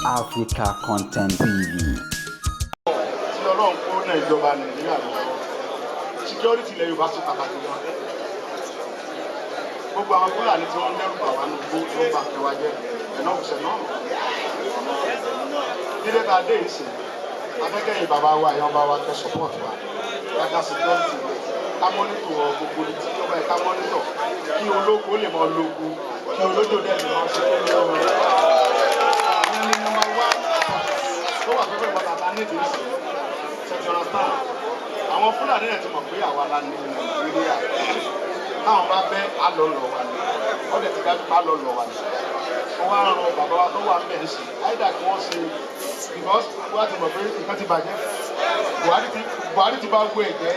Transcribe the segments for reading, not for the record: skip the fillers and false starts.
Africa Content TV. Tí Ọlọ́run kó náà ìjọba Nàìjíríà lọ́wọ́. Security ilẹ̀ Yorùbá ṣe pàtàkì gan. Gbogbo àwọn Fúlàní tí wọ́n ń dẹ́rù bàbá ní gbó tó ń bà kẹwà jẹ́ ẹ̀nà òṣèlú náà. Nílé ta dé ìsìn, afẹ́kẹ́yìn bàbá wa ìyá ọba wa tẹ support wa. Kàkà security ká mọ́nítọ̀ gbogbo tí ọba ẹ̀ka mọ́nítọ̀ kí olóko lè mọ olóko kí olódò dẹ̀ lè máa ṣe kí ní ọmọ. Ìyẹn ni number one tó wà fẹ́fẹ́ ìpàtàkì nídìí ìsìn. Ṣèjọba tán. Àwọn Fúlàní náà ti mọ̀ pé àwa la ní Nàìjíríà. Táwọn bá bẹ́ alọ́lọ́ wa ni. Wọ́n dẹ̀ ti dájú pé alọ́lọ́ wa ni. Wọ́n wá ran bàbá wa tó wà ń bẹ̀ ń sìn. Áìdà kí wọ́n ṣe because wọ́n ti mọ̀ pé nǹkan ti bàjẹ́. Buhari ti bá gbó ẹ̀jẹ̀.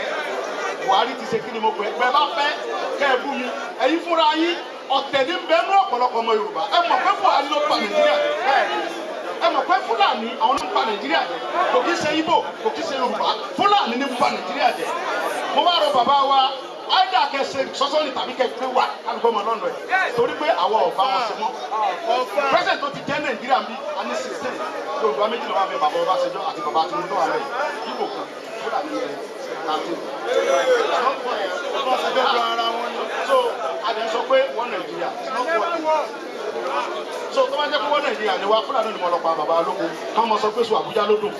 Buhari ti ṣe kí ni mo pè é. Bẹ́ẹ̀ bá fẹ́ kẹ́ ẹ bú mi. Ẹ̀yin fúnra yín ọ̀tẹ̀ ní bẹ́ẹ̀ mú ọ̀pọ̀lọpọ̀ ọmọ Yorùbá. Ẹ mọ̀ pé Buhari ló pa Nàìjíríà ẹ mọ̀ pé Fúlàní àwọn ló ń pa Nàìjíríà jẹ kò kí ṣe Ìgbò kò kí ṣe Yorùbá Fúlàní ní pa Nàìjíríà jẹ mo bá rọ bàbá wa áìdá kẹsẹ sọsọlì tàbí kẹfẹ wà kálukọ ọmọ lọ́nà ẹ torí pé àwọn ọba wọn ṣe mọ president tó ti jẹ Nàìjíríà bí a ní system Yorùbá méjìlá wà bẹ bàbá Ọbásanjọ́ àti bàbá Tinubu wà bẹ Ìgbò kan Fúlàní ẹ láti so àti sọ pé wọn Nàìjíríà so tó bá jẹ́ pé wọ́n Nàìjíríà ni wá Fúlàní ni mo lọ pa bàbá ológun káwọn mọ sọ pé sùn Àbújá ló dùn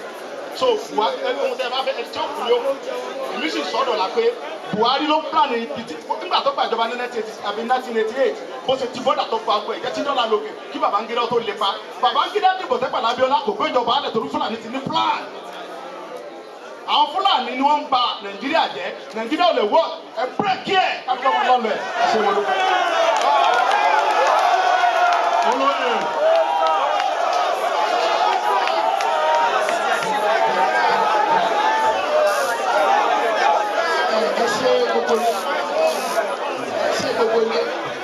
so Buhari ohun tẹ́ bá fẹ́ ẹni tí ó kù ní ó èmi sì sọ́dọ̀ la pé Buhari ló plan ibi tí nígbà tó gbàjọba ní 1988 bó ṣe ti bọ́dà tó pa ọgbẹ́ ìjẹ́ tí dọ́là lókè kí Babangida tó lè pa Babangida dìbò tẹ́pà lábíọ́lá kò gbéjọba alẹ̀ torí Fúlàní ti ní plan àwọn Fúlàní ni wọ́n ń ba Nàìjíríà jẹ́ Nàìjíríà ò lè wọ́ ẹ bírèkì ẹ̀ kájọ́ wọn lọ́lọ́ ẹ̀ ṣe wọn lókè. Oloye. Ṣé gbogbo ni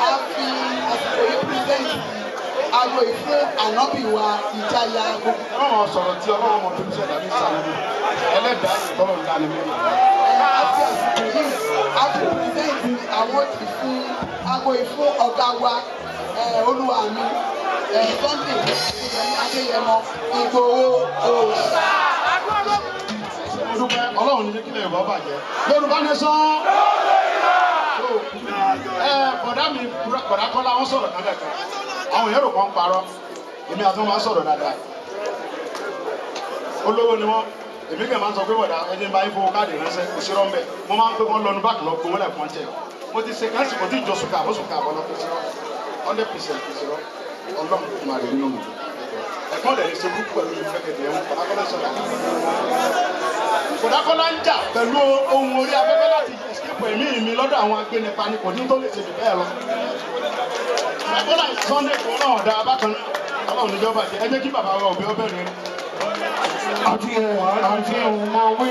a fi àsìkò yìí pírẹ́sẹ̀ntì aago ìfún ànábì wa ìjayà gbogbo. Ọlọ́run sọ̀rọ̀ tí Ọlọ́run ọmọ tó ń ṣẹ̀dá ní sàlẹ̀ ẹlẹ́dàá ìtọ́lọ̀ ńlá ni mí. A fi àsìkò yìí a fi pírẹ́sẹ̀ntì àwọn ìfún aago ìfún ọ̀gá wa olúwa mi Sunday Adéyẹmọ Ìgbòho òòṣà. Ọlọ́run ní kílẹ̀ Yorùbá bàjẹ́ Yorùbá nation. Bọ̀dá mi bọ̀dá Kọ́lá wọn sọ̀rọ̀ dáadáa kan àwọn èrò kan parọ́ èmi àti wọn máa ń sọ̀rọ̀ dáadáa olówó ni wọn èmi kàn máa ń sọ pé bọ̀dá ẹni bá yín fowó káàdì ránṣẹ́ òṣèré ọ̀nbẹ mo máa ń pé wọn lọ́nu báàkì lọ gbowó lẹ́ẹ̀kan jẹ mo ti ṣe káàsì kò tí ì jọ sùkà àbọ̀sùkà àbọ̀ lọ́kọ̀ sí 100% ìṣòro Ọlọ́run tó máa rí nínú mi ẹ̀gbọ́n lẹ̀ ṣe burúkú pẹ̀lú ìfẹ́kẹ̀dẹ̀ ẹ̀hún Kọ́lá sọ̀rọ̀ Kọ́lá ń jà pẹ̀lú ohun orí afẹ́fẹ́ láti escape ẹ̀mí mi lọ́dọ̀ àwọn agbẹnipa ni kò ní tó lè ṣe jù bẹ́ẹ̀ lọ. Kọ́lá Sunday kò náà dá bákan náà Ọlọ́run níjọba jẹ ẹ jẹ́ kí bàbá wa òbí ọbẹ̀ rẹ. àti ẹ̀ àti ẹ̀ wọ́n máa wí.